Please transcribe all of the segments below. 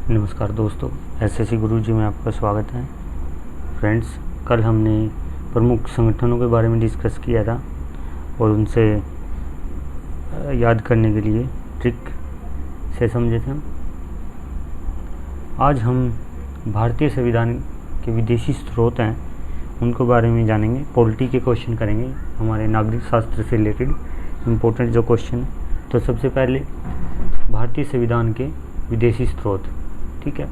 नमस्कार दोस्तों, एसएससी गुरुजी में आपका स्वागत है। फ्रेंड्स, कल हमने प्रमुख संगठनों के बारे में डिस्कस किया था और उनसे याद करने के लिए ट्रिक से समझे थे हम। आज हम भारतीय संविधान के विदेशी स्रोत हैं उनको बारे में जानेंगे। पॉलिटी के क्वेश्चन करेंगे, हमारे नागरिक शास्त्र से रिलेटेड इम्पोर्टेंट जो क्वेश्चन है। तो सबसे पहले भारतीय संविधान के विदेशी स्रोत, ठीक है।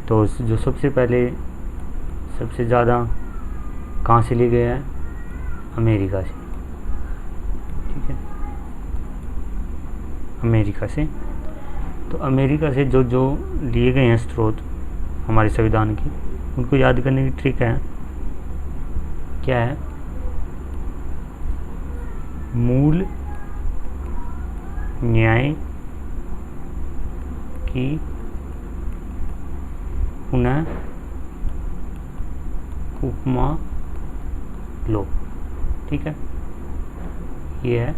तो जो सबसे पहले सबसे ज़्यादा कहाँ से लिए गया है? अमेरिका से, ठीक है, अमेरिका से। तो अमेरिका से जो जो लिए गए हैं स्रोत हमारे संविधान के, उनको याद करने की ट्रिक है, क्या है? मूल न्याय की पुनः उपमा लो, ठीक है। ये है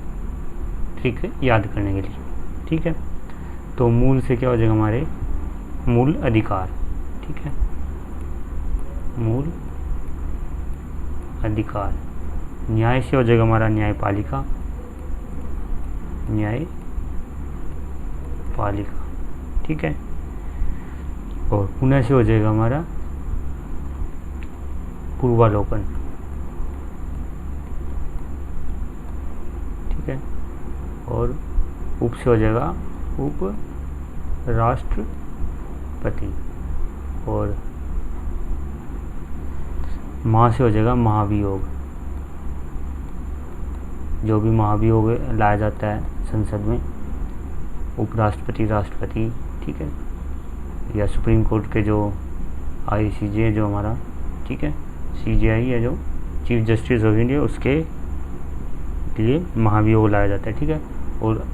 ट्रिक याद करने के लिए, ठीक है। तो मूल से क्या हो जाएगा? हमारे मूल अधिकार, ठीक है, मूल अधिकार। न्याय से हो जाएगा हमारा न्यायपालिका, न्यायपालिका, ठीक है। और पुनः से हो जाएगा हमारा पूर्वालोकन, ठीक है। और उप से हो जाएगा उप राष्ट्रपति, और महा से हो जाएगा महाभियोग। जो भी महाभियोग लाया जाता है संसद में, उपराष्ट्रपति, राष्ट्रपति, ठीक है, या सुप्रीम कोर्ट के जो ICJ जो हमारा, ठीक है, CJI है जो चीफ जस्टिस ऑफ इंडिया, उसके लिए महाभियोग लाया जाता है, ठीक है। और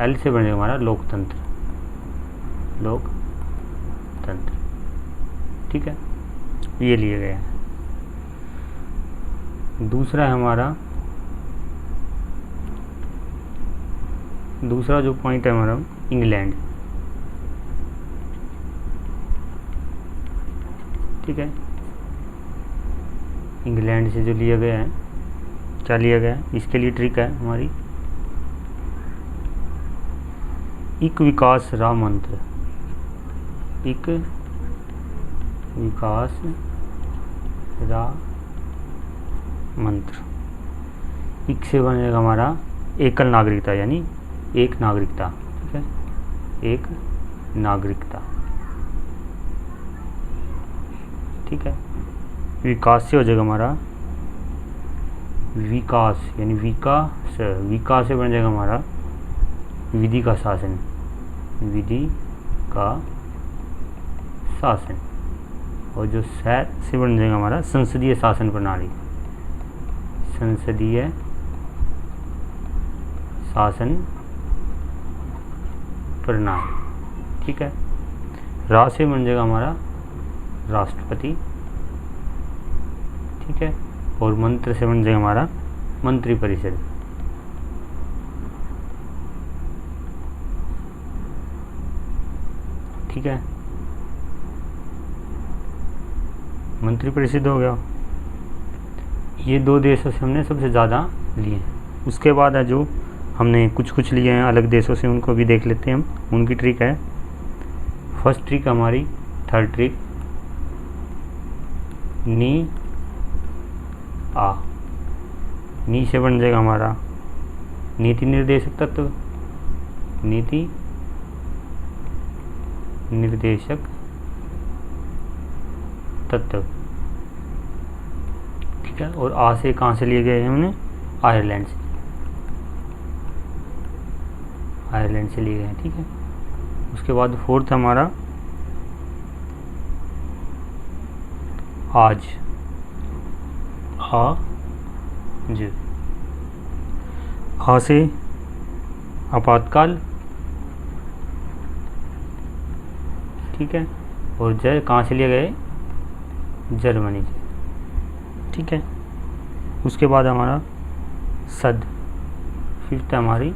L से बनेगा हमारा लोकतंत्र, लोकतंत्र, ठीक है। ये लिए गए हैं। दूसरा है हमारा, दूसरा जो पॉइंट है हमारा इंग्लैंड, ठीक है। इंग्लैंड से जो लिया गया है, क्या लिया गया है? इसके लिए ट्रिक है हमारी, एक विकास रा मंत्र, एक विकास रा मंत्र। एक से बनेगा हमारा एकल नागरिकता, यानी एक नागरिकता, ठीक है, एक नागरिकता, ठीक है। विकास से हो जाएगा हमारा विकास, यानी विकास, विकास से बन जाएगा हमारा विधि का शासन, विधि का शासन। और जो से बन जाएगा हमारा संसदीय शासन प्रणाली, संसदीय शासन प्रणाली, ठीक है। रा से बन जाएगा हमारा राष्ट्रपति, ठीक है। और मंत्र से बन जाएगा हमारा मंत्रिपरिषद, ठीक है। मंत्रिपरिषद हो गया। ये दो देशों से हमने सबसे ज़्यादा लिए। उसके बाद है जो हमने कुछ कुछ लिए हैं अलग देशों से, उनको भी देख लेते हैं हम। उनकी ट्रिक है, फर्स्ट ट्रिक हमारी, थर्ड ट्रिक, नी आ। नी से बन जाएगा हमारा नीति निर्देशक तत्व, नीति निर्देशक तत्व, ठीक है। और आ से कहाँ से लिए गए हैं हमने? आयरलैंड से, आयरलैंड से लिए गए हैं, ठीक है। उसके बाद फोर्थ हमारा आज, आज, आ से आपातकाल, ठीक है। और जय कहाँ से लिए गए? जर्मनी से, ठीक है। उसके बाद हमारा सद, फिफ्थ हमारी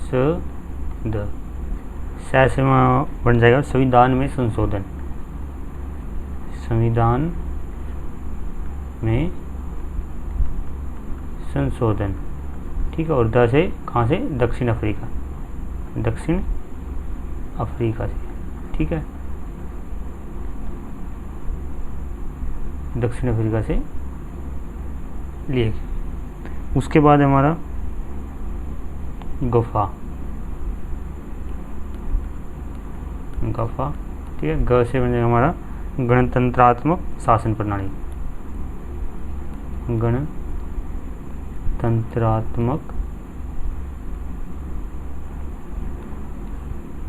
सद, से वहाँ बन जाएगा संविधान में संशोधन, संविधान में संशोधन, ठीक है। और द से कहाँ से, दक्षिण अफ्रीका, दक्षिण अफ्रीका से, ठीक है, दक्षिण अफ्रीका से लिए। उसके बाद हमारा गफा, गफा, ठीक है। ग से बन जाएगा हमारा गणतंत्रात्मक शासन प्रणाली, गणतंत्रात्मक,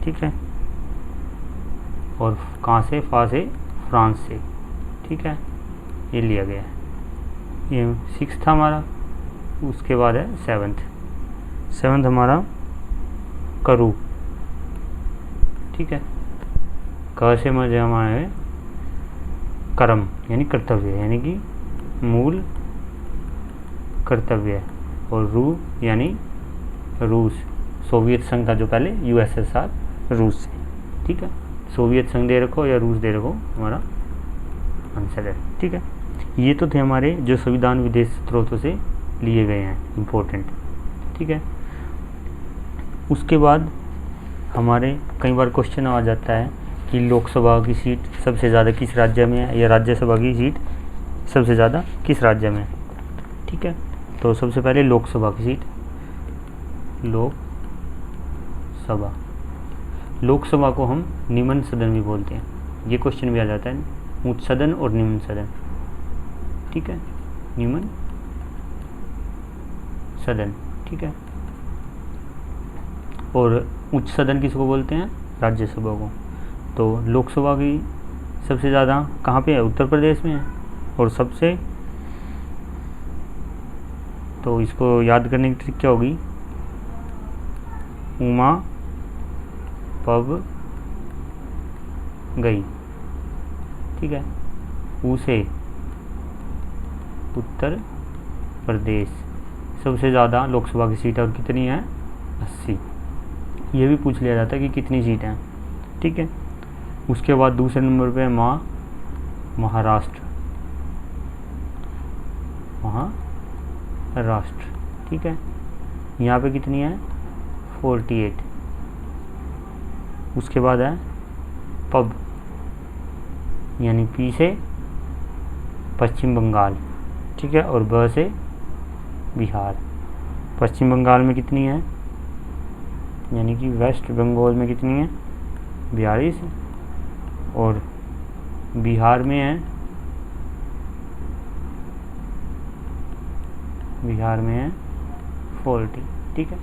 ठीक है। और कहाँ से, फा से फ्रांस से, ठीक है, ये लिया गया है। ये 6 था हमारा। उसके बाद है 7th हमारा करू, ठीक है। क से मजे हमारा है कर्म यानी कर्तव्य, यानी कि मूल कर्तव्य। और रू यानी रूस, सोवियत संघ था जो पहले USSR, रूस से, ठीक है। सोवियत संघ दे रखो या रूस दे रखो, हमारा आंसर है, ठीक है। ये तो थे हमारे जो संविधान विदेश स्रोतों से लिए गए हैं, इम्पोर्टेंट, ठीक है। उसके बाद हमारे कई बार क्वेश्चन आ जाता है कि लोकसभा की सीट सबसे ज़्यादा किस राज्य में है, या राज्यसभा की सीट सबसे ज़्यादा किस राज्य में है, ठीक है। तो सबसे पहले लोकसभा की सीट, लोकसभा को हम निम्न सदन भी बोलते हैं। ये क्वेश्चन भी आ जाता है, उच्च सदन और निम्न सदन, ठीक है, निम्न सदन, ठीक है। और उच्च सदन किसको बोलते हैं, राज्यसभा को। तो लोकसभा की सबसे ज़्यादा कहाँ पे है, उत्तर प्रदेश में है। और सबसे, तो इसको याद करने की ट्रिक क्या होगी, उमा पब गई, ठीक है, उसे उत्तर प्रदेश सबसे ज़्यादा लोकसभा की सीट और कितनी है, 80। ये भी पूछ लिया जाता है कि कितनी सीट हैं, ठीक है। उसके बाद दूसरे नंबर पे है महाराष्ट्र, ठीक है। यहाँ पे कितनी है, 48। उसके बाद है पब यानी पी से पश्चिम बंगाल, ठीक है। और ब से बिहार। पश्चिम बंगाल में कितनी है, यानी कि वेस्ट बंगाल में कितनी है, 42। और बिहार में है 40, ठीक है।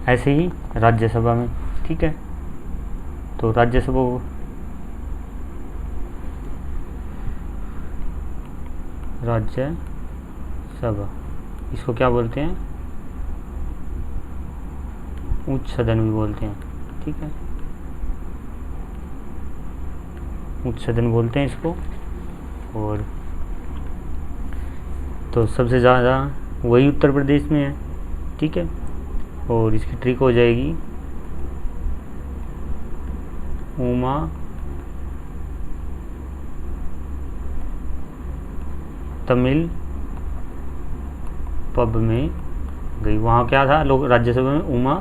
ऐसे ही राज्यसभा में, ठीक है। तो राज्यसभा इसको क्या बोलते हैं, उच्च सदन भी बोलते हैं, ठीक है, उच्च सदन बोलते हैं इसको। और तो सबसे ज़्यादा वही उत्तर प्रदेश में है, ठीक है। और इसकी ट्रिक हो जाएगी उमा तमिल पब में गई। वहाँ क्या था, लोग राज्यसभा में उमा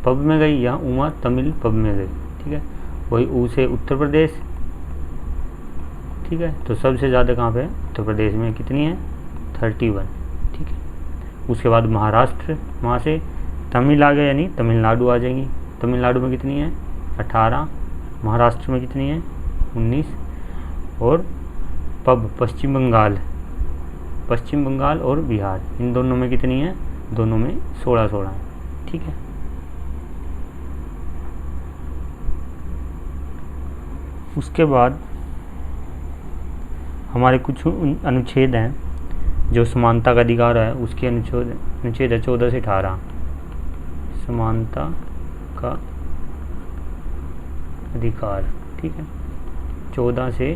पब में गई, यहाँ उमा तमिल पब में गई, ठीक है। वही ऊ से उत्तर प्रदेश, ठीक है। तो सबसे ज़्यादा कहाँ पे है, उत्तर प्रदेश में कितनी है, 31, ठीक है। उसके बाद महाराष्ट्र, वहाँ से तमिल आ गया यानी तमिलनाडु आ जाएंगी। तमिलनाडु में कितनी है, 18। महाराष्ट्र में कितनी है, 19। और पब पश्चिम बंगाल और बिहार, इन दोनों में कितनी है, दोनों में 16 है, ठीक है। उसके बाद हमारे कुछ अनुच्छेद हैं जो समानता का अधिकार है, उसके अनुच्छेद है 14 से 18। समानता का अधिकार, ठीक है, 14 से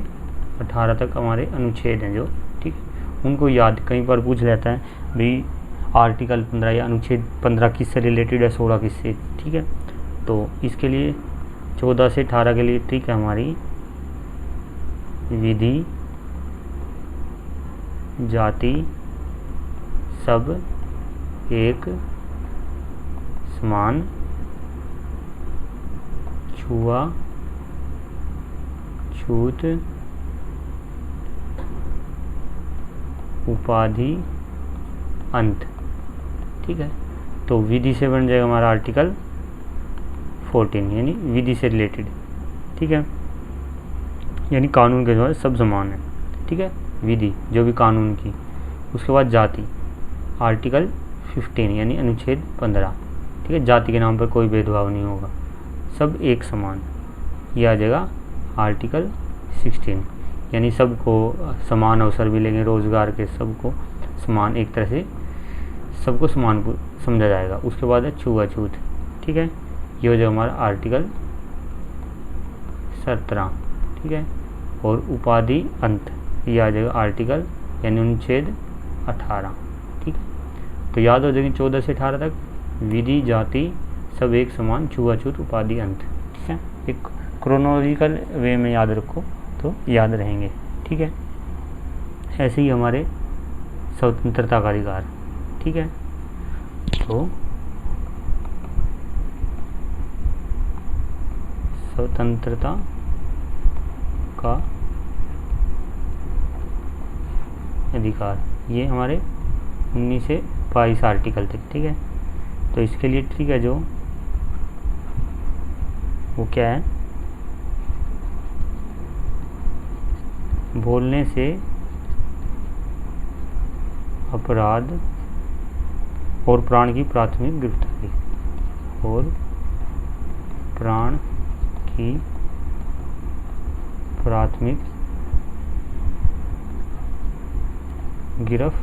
18 तक हमारे अनुच्छेद हैं जो, ठीक है। उनको याद कई बार पूछ लेता है भाई, आर्टिकल 15 या अनुच्छेद 15 किससे रिलेटेड है, 16 किससे, ठीक है। तो इसके लिए 14 से 18 के लिए ठीक है हमारी विधि जाति सब एक समान, छुआ छूत उपाधि अंत, ठीक है। तो विधि से बन जाएगा हमारा आर्टिकल 14 यानी विधि से रिलेटेड, ठीक है, यानी कानून के द्वारा सब समान है, ठीक है, विधि जो भी कानून की। उसके बाद जाति आर्टिकल 15 यानी अनुच्छेद 15, ठीक है, जाति के नाम पर कोई भेदभाव नहीं होगा, सब एक समान। यह आ जाएगा आर्टिकल 16 यानी सबको समान अवसर मिलेंगे, रोजगार के सबको समान, एक तरह से सबको समान समझा जाएगा। उसके बाद है छुआछूत, ठीक है, ये हो जाएगा हमारा आर्टिकल 17, ठीक है, और उपाधि अंत ये आ जाएगा आर्टिकल यानी अनुच्छेद 18, ठीक है। तो याद हो जाएगी 14 से 18 तक विधि जाति सब एक समान, छुआछूत उपाधि अंत, ठीक है। एक क्रोनोलॉजिकल वे में याद रखो तो याद रहेंगे, ठीक है। ऐसे ही हमारे स्वतंत्रता का अधिकार, ठीक है। तो स्वतंत्रता का अधिकार ये हमारे 19 से 22 आर्टिकल तक, ठीक है। तो इसके लिए ठीक है जो वो क्या है, बोलने से अपराध और प्राण की प्राथमिक गिरफ्तारी, और प्राण की प्राथमिक गिरफ्तारी,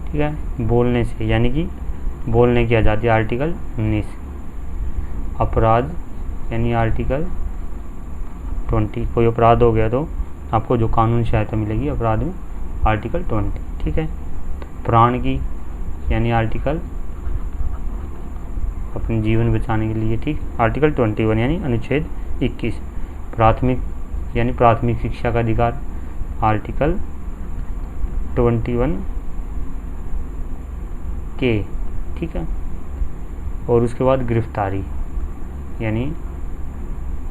ठीक है, बोलने से यानी कि बोलने की आज़ादी आर्टिकल 19, अपराध यानी आर्टिकल 20, कोई अपराध हो गया तो आपको जो कानून सहायता मिलेगी अपराध में आर्टिकल 20, ठीक है। प्राण की यानी आर्टिकल अपने जीवन बचाने के लिए, ठीक, आर्टिकल 21 यानी अनुच्छेद 21। प्राथमिक यानी प्राथमिक शिक्षा का अधिकार आर्टिकल 21 के, ठीक है। और उसके बाद गिरफ्तारी यानी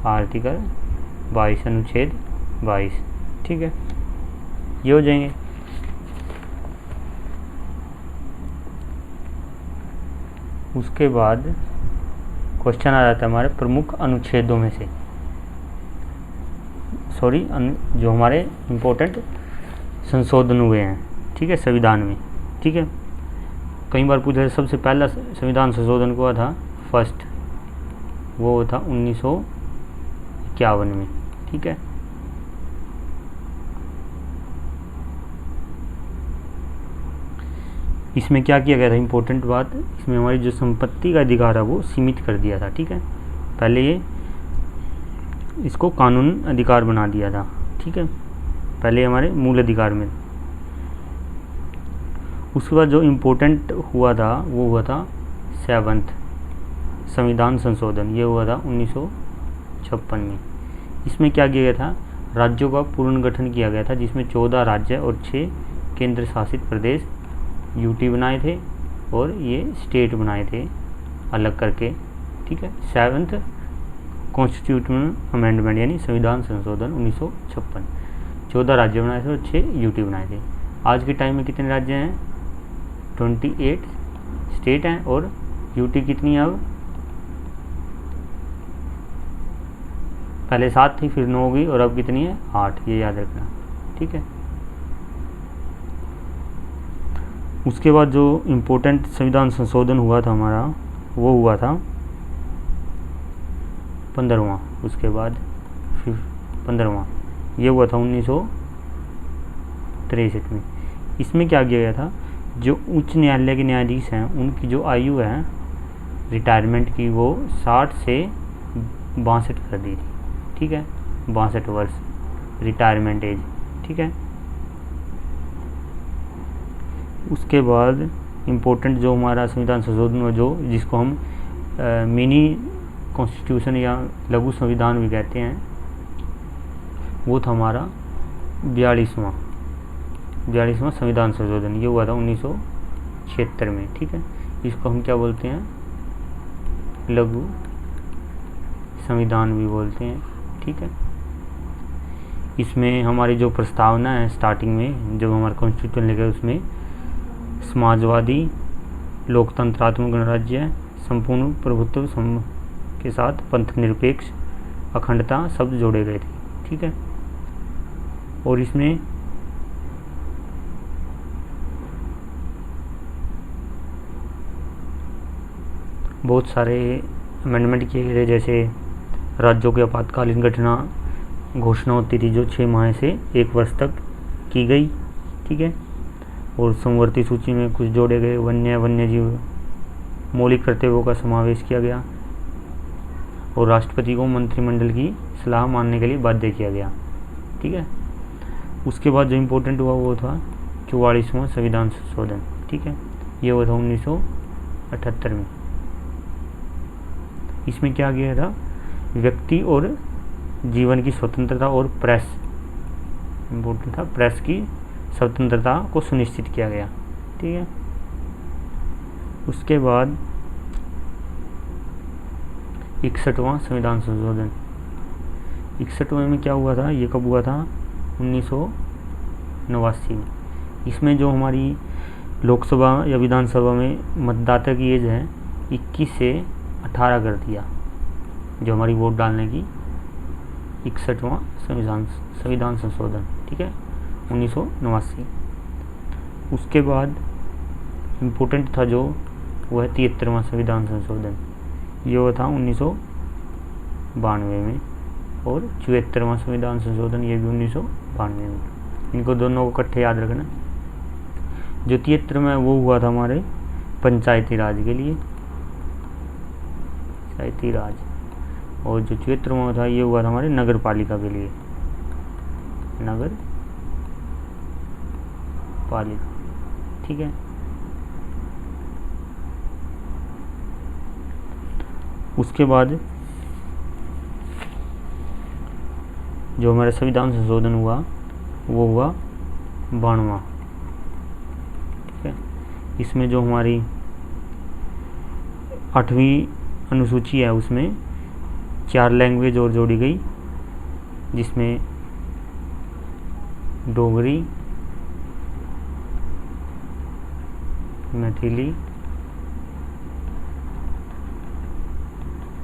आर्टिकल 22 अनुच्छेद 22, ठीक है, ये हो जाएंगे। उसके बाद क्वेश्चन आ जाता है हमारे प्रमुख अनुच्छेदों में से, सॉरी जो हमारे इम्पोर्टेंट संशोधन हुए हैं, ठीक है, संविधान में, ठीक है। कई बार पूछा है सबसे पहला संविधान संशोधन हुआ था फर्स्ट, वो था 1951 में, ठीक है। इसमें क्या किया गया था, इम्पोर्टेंट बात, इसमें हमारी जो संपत्ति का अधिकार है वो सीमित कर दिया था, ठीक है। पहले ये इसको कानून अधिकार बना दिया था, ठीक है, पहले हमारे मूल अधिकार में। उसके बाद जो इम्पोर्टेंट हुआ था वो हुआ था 7th संविधान संशोधन, ये हुआ था 1956 में। इसमें क्या किया गया था, राज्यों का पुनर्गठन किया गया था, जिसमें 14 राज्य और 6 केंद्र शासित प्रदेश यूटी बनाए थे और ये स्टेट बनाए थे अलग करके, ठीक है। 7th कॉन्स्टिट्यूशनल अमेंडमेंट यानी संविधान संशोधन 1956, 14 राज्य बनाए थे और 6 यूटी बनाए थे। आज के टाइम में कितने राज्य हैं, 28 स्टेट हैं, और यूटी कितनी है अब, पहले 7 थी फिर 9 हो गई और अब कितनी है 8, ये याद रखना, ठीक है। उसके बाद जो इम्पोर्टेंट संविधान संशोधन हुआ था हमारा वो हुआ था 15वां, उसके बाद फिर 15वां ये हुआ था 1963 में। इसमें क्या किया गया था, जो उच्च न्यायालय के न्यायाधीश हैं उनकी जो आयु है रिटायरमेंट की वो 60 से 62 कर दी थी, ठीक है, 62 वर्ष रिटायरमेंट एज, ठीक है। उसके बाद इम्पोर्टेंट जो हमारा संविधान संशोधन हुआ, जो जिसको हम मिनी कॉन्स्टिट्यूशन या लघु संविधान भी कहते हैं, वो था हमारा 42वां संविधान संशोधन। ये हुआ था 1976 में। ठीक है, इसको हम क्या बोलते हैं, लघु संविधान भी बोलते हैं। ठीक है, इसमें हमारी जो प्रस्तावना है स्टार्टिंग में जब हमारा कॉन्स्टिट्यूशन लिखा है, उसमें समाजवादी लोकतंत्रात्मक गणराज्य संपूर्ण प्रभुत्व के साथ पंथ निरपेक्ष अखंडता शब्द जोड़े गए थे। ठीक है, और इसमें बहुत सारे अमेंडमेंट किए गए, जैसे राज्यों की आपातकालीन घोषणा होती थी जो 6 माह से 1 वर्ष तक की गई। ठीक है, और समवर्ती सूची में कुछ जोड़े गए, वन्यजीव मौलिक कर्तव्यों का समावेश किया गया, और राष्ट्रपति को मंत्रिमंडल की सलाह मानने के लिए बाध्य किया गया। ठीक है, उसके बाद जो इम्पोर्टेंट हुआ वो था 44वां संविधान संशोधन। ठीक है, ये हुआ था 1978 में। इसमें क्या किया था, व्यक्ति और जीवन की स्वतंत्रता और प्रेस, इम्पोर्टेंट था, प्रेस की स्वतंत्रता को सुनिश्चित किया गया। ठीक है, उसके बाद 61वां संविधान संशोधन। 61वें में क्या हुआ था, ये कब हुआ था, 1989 में। इसमें जो हमारी लोकसभा या विधानसभा में मतदाता की एज है 21 से 18 कर दिया, जो हमारी वोट डालने की 61वां संविधान संशोधन। ठीक है, 1989। उसके बाद इम्पोर्टेंट था जो वह 73वां संविधान संशोधन, ये हुआ था 1992 में, और 74वां संविधान संशोधन ये भी 1992 में। इनको दोनों को इकट्ठे याद रखना। जो 73 में वो हुआ था हमारे पंचायती राज के लिए, पंचायती राज, और जो 74 में था ये हुआ था हमारे नगर पालिका के लिए, नगर पालिका। ठीक है, उसके बाद जो हमारा संविधान संशोधन हुआ वो हुआ 92वां। ठीक है, इसमें जो हमारी 8वीं अनुसूची है उसमें 4 लैंग्वेज और जोड़ी गई, जिसमें डोगरी, मैथिली,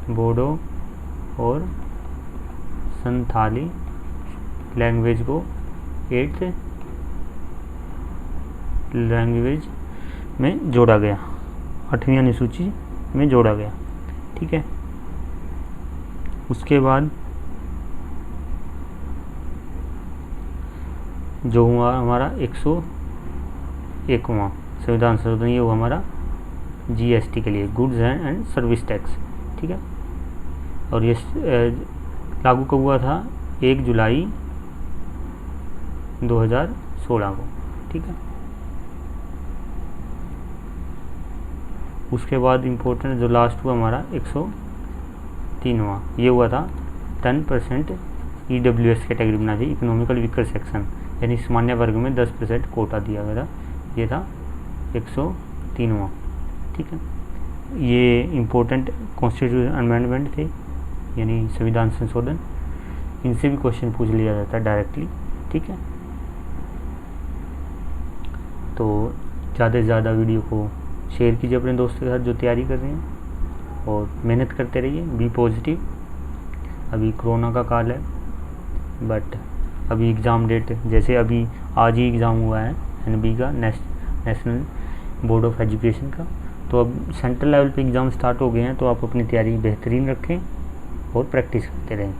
बोडो और संथाली लैंग्वेज को 8th लैंग्वेज में जोड़ा गया, 8वीं अनुसूची में जोड़ा गया। ठीक है, उसके बाद जो हुआ हमारा 101वां संविधान संशोधन, ये हुआ हमारा GST के लिए, गुड्स एंड सर्विस टैक्स। ठीक है, और ये लागू कब हुआ था, 1 जुलाई 2016 को। ठीक है, उसके बाद इम्पोर्टेंट जो लास्ट हुआ हमारा 103वां, ये हुआ था 10% EWS कैटेगरी बना थी, इकोनॉमिकल वीकर सेक्शन, यानी सामान्य वर्ग में 10% कोटा दिया गया था। ये था 103वां। ठीक है, ये इम्पोर्टेंट कॉन्स्टिट्यूशन अमेंडमेंट थे, यानी संविधान संशोधन। इनसे भी क्वेश्चन पूछ लिया जाता है डायरेक्टली। ठीक है, तो ज़्यादा से ज़्यादा वीडियो को शेयर कीजिए अपने दोस्तों के साथ जो तैयारी कर रहे हैं, और मेहनत करते रहिए, बी पॉजिटिव। अभी कोरोना का काल है, बट अभी एग्ज़ाम डेट, जैसे अभी आज ही एग्ज़ाम हुआ है NB का, नेशनल बोर्ड ऑफ एजुकेशन का, तो अब सेंट्रल लेवल पे एग्ज़ाम स्टार्ट हो गए हैं, तो आप अपनी तैयारी बेहतरीन रखें और प्रैक्टिस करते रहें।